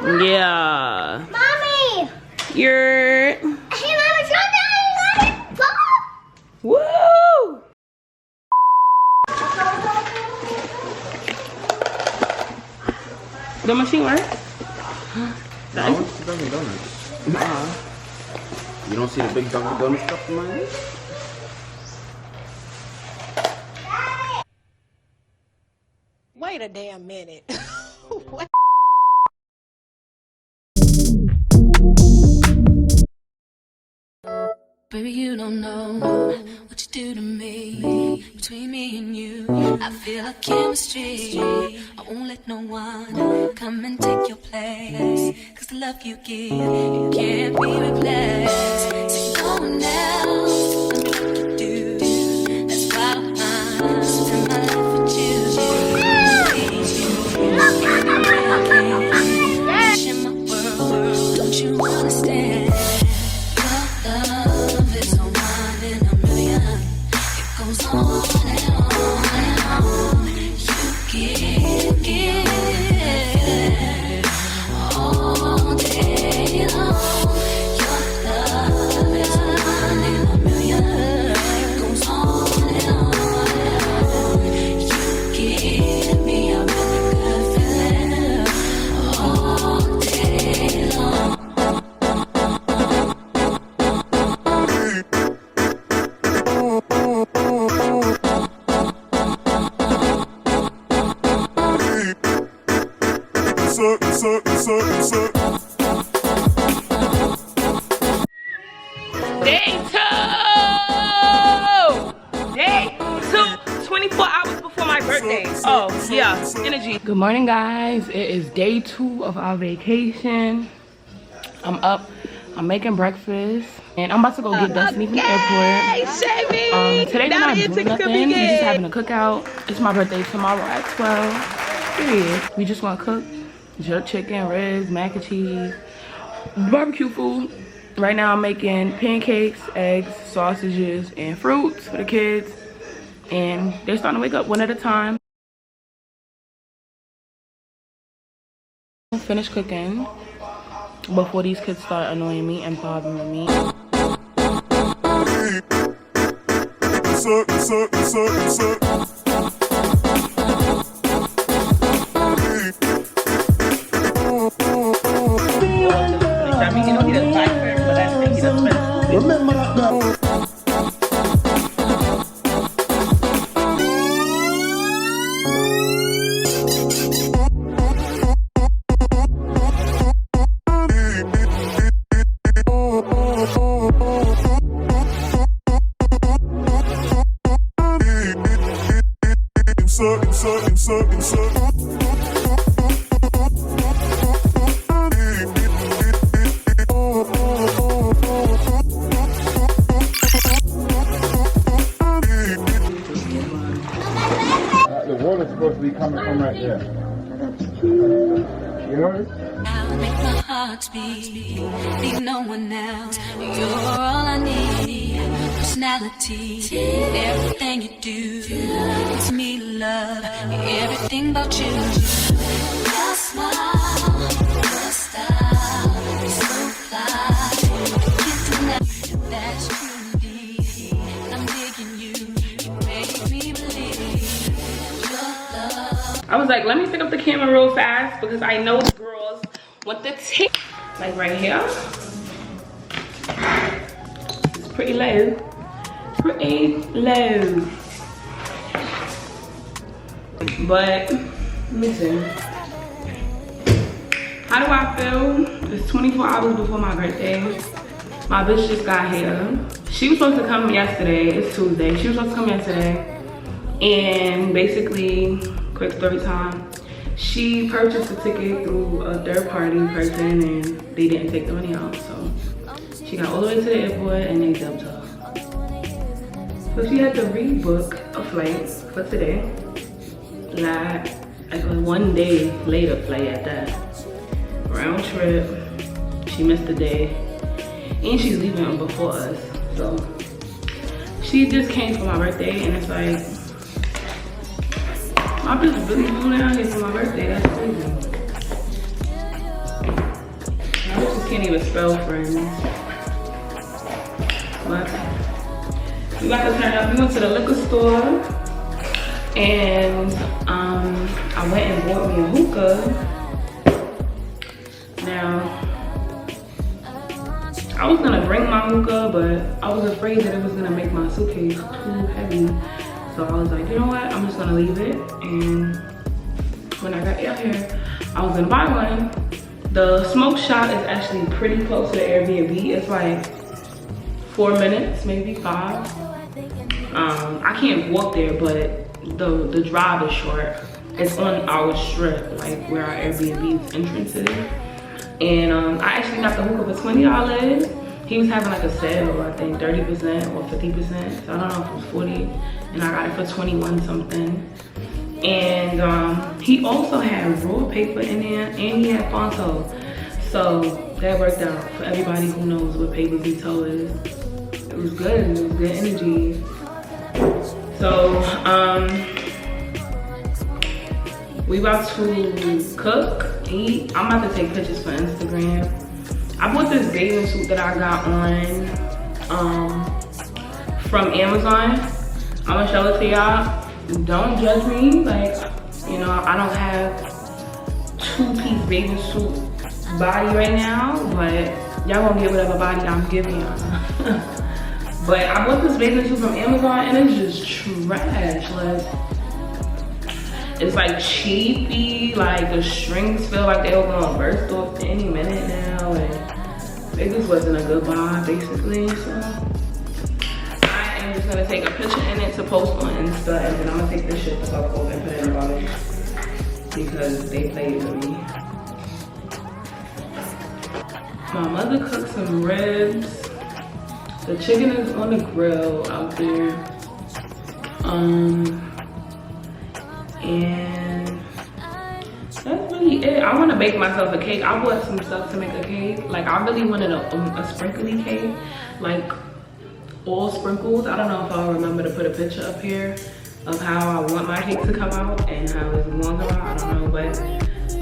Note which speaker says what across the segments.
Speaker 1: Yeah.
Speaker 2: Mommy!
Speaker 1: You're...
Speaker 2: Hey, Mama, drop down!
Speaker 1: Woo! The machine work?
Speaker 3: No, it's Dunkin' Donuts. You don't see the big Dunkin' Donuts stuff in my head?
Speaker 4: Wait a damn minute. What?
Speaker 5: Baby, you don't know what you do to me. Between me and you, I feel like chemistry. I won't let no one come and take your place. Cause the love you give, it can't be replaced. So no one else can do what you do. That's why I'm spend my life with you. Share my world, don't you understand? Your love is a one in a million. It goes on and on and on. You give all day long. Your love is a one in a million. It goes on and on and on. You give me a really good feeling all day long.
Speaker 1: Day two. 24 hours before my birthday. Oh, yeah. Energy. Good morning, guys. It is day 2 of our vacation. I'm up. I'm making breakfast. And I'm about to go get Destiny from the airport. Today we're not doing nothing. We're just having a cookout. It's my birthday tomorrow at 12. Period. We just want to cook jerk chicken, ribs, mac and cheese, barbecue food. Right now I'm making pancakes, eggs, sausages, and fruits for the kids. And they're starting to wake up one at a time. Finish cooking before these kids start annoying me and bothering me. I mean, you know he doesn't like her, but I think he doesn't. Remember that now.
Speaker 3: The water's supposed to be coming from right there. You heard it?
Speaker 5: I'll make my heart beat, need no one else. You're all I need. Personality, everything you do, it's me love, everything about you. Your smile, your style, is so fly. Can't deny that you indeed. I'm digging you, you make me believe your love.
Speaker 1: I was like, let me pick up the camera real fast because I know the girls want the tick. Like right here. It's pretty low. Pretty low. But listen. How do I feel? It's 24 hours before my birthday. My bitch just got here. She was supposed to come yesterday. It's Tuesday. She was supposed to come yesterday. And basically, quick story time. She purchased a ticket through a third party person and they didn't take the money out. So she got all the way to the airport and they dumped her. So she had to rebook a flight for today. Like a 1 day later flight at that. Round trip. She missed the day. And she's leaving before us. So she just came for my birthday and it's like, my bitch really flew down here for my birthday. That's crazy. can't even spell friends. But we about to turn up. We went to the liquor store and I went and bought me a hookah. Now, I was gonna bring my hookah, but I was afraid that it was gonna make my suitcase too heavy. So I was like, you know what? I'm just gonna leave it. And when I got out here, I was gonna buy one. The smoke shop is actually pretty close to the Airbnb. It's like 4 minutes, maybe 5. I can't walk there, but the drive is short. It's on our strip, like where our Airbnb's entrance is. And I actually got the hookah for $20. He was having like a sale, I think 30% or 50%. So I don't know if it was 40. And I got it for 21 something. And he also had raw paper in there, and he had Fonto. So that worked out for everybody who knows what paper veto is. It was good. It was good energy. So we about to cook, eat. I'm about to take pictures for Instagram. I bought this bathing suit that I got on from Amazon. I'm gonna show it to y'all. Don't judge me, like, you know, I don't have 2-piece bathing suit body right now, but y'all gonna get whatever body I'm giving y'all. But I bought this bathing suit from Amazon and it's just trash. Like, it's like cheapy, like the strings feel like they were gonna burst off any minute now, and it just wasn't a good buy basically. So I'm just gonna take a picture in it to post on Insta, and then I'm gonna take this shit to Buckle and put it in a bottle because they played with me. My mother cooked some ribs. The chicken is on the grill out there. And that's really it. I want to bake myself a cake. I bought some stuff to make a cake. Like, I really wanted a sprinkly cake, like all sprinkles. I don't know if I'll remember to put a picture up here of how I want my cake to come out and how it's going to come out. I don't know, but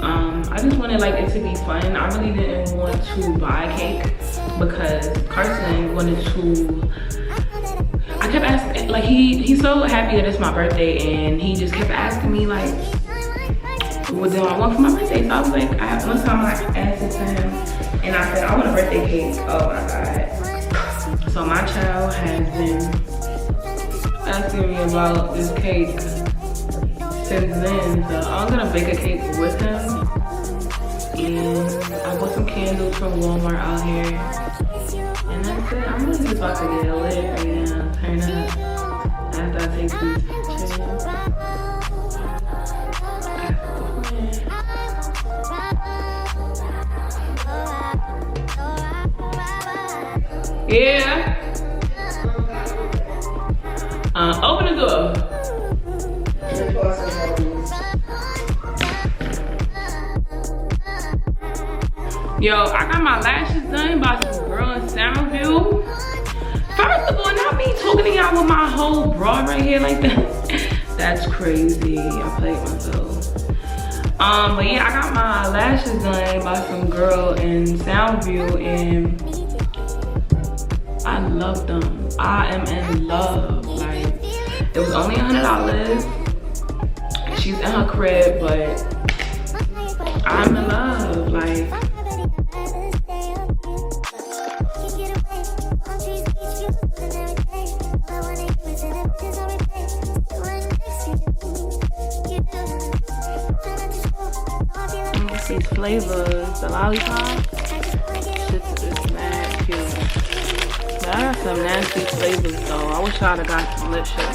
Speaker 1: I just wanted like it to be fun. I really didn't want to buy a cake because Carson wanted to. I kept asking, like, he's so happy that it's my birthday, and he just kept asking me like, what do I want for my birthday? So I was like, one time I asked it to him, and I said, I want a birthday cake. Oh my God. So my child has been asking me about this cake since then. So I'm gonna bake a cake with him. And I bought some candles from Walmart out here. And that's it. I'm really just about to get lit right now. Turn up after I take these pictures. Yeah. Open the door. Yo, I got my lashes done by some girl in Soundview. First of all, not me talking to y'all with my whole bra right here like that. That's crazy. I played myself. But yeah, I got my lashes done by some girl in Soundview, and I love them. I am in love. Like, it was only $100. She's in her crib, but I'm in love. Like, these flavors, the lollipop, shit is mad cute. But I got some nasty flavors though. I wish I'd have got some lipstick.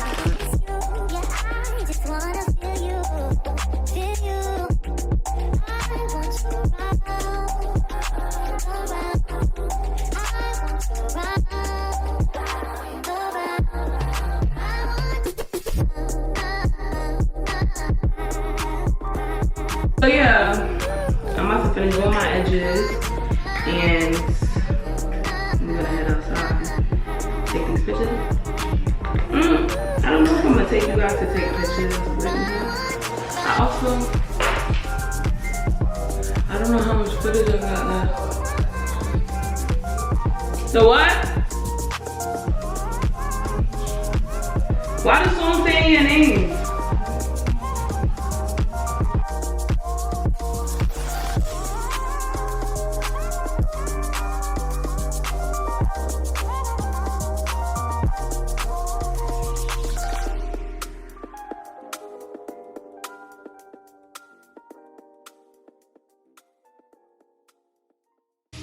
Speaker 1: So yeah, I'm about to finish doing my edges, and I'm gonna head outside, take these pictures. I don't know if I'm gonna take you guys to take pictures with me. I don't know how much footage I got left. The what? Why the song saying your name?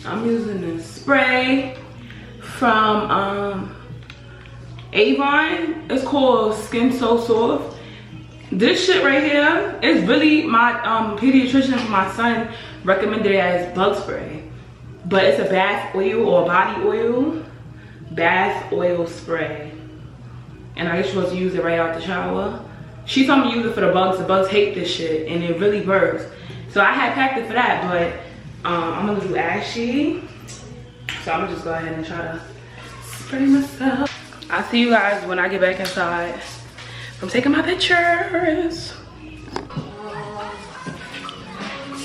Speaker 1: I'm using this spray from Avon. It's called Skin So Soft. This shit right here is really my pediatrician for my son recommended it as bug spray. But it's a bath oil or body oil. Bath oil spray. And I guess you're supposed to use it right out the shower. She told me to use it for the bugs. The bugs hate this shit and it really works. So I had packed it for that, but I'm gonna do ashy. So I'm gonna just go ahead and try to spray myself. I'll see you guys when I get back inside from taking my pictures.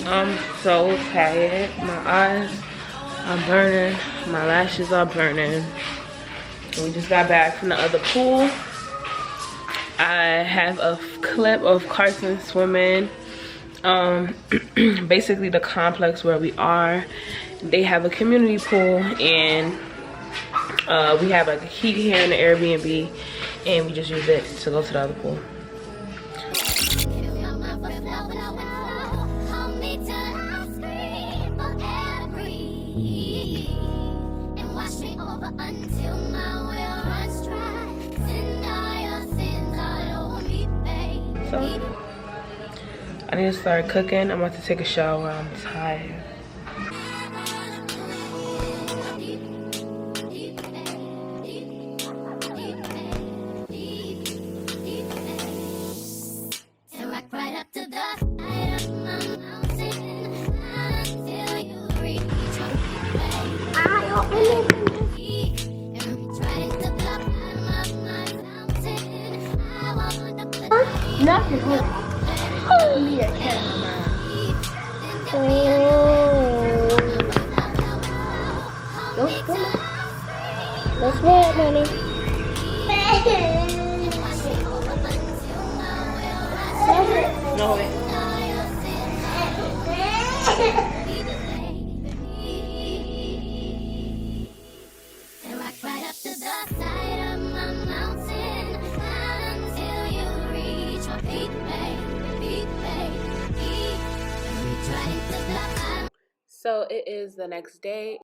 Speaker 1: I'm so tired. My eyes are burning. My lashes are burning. We just got back from the other pool. I have a clip of Carson swimming. Basically the complex where we are, they have a community pool, and we have a key here in the Airbnb, and we just use it to go to the other pool. So I need to start cooking. I'm about to take a shower. I'm tired.
Speaker 2: Nothing. Be a camera. Oh. Don't go. Let's go, mommy.
Speaker 1: No way. So it is the next day.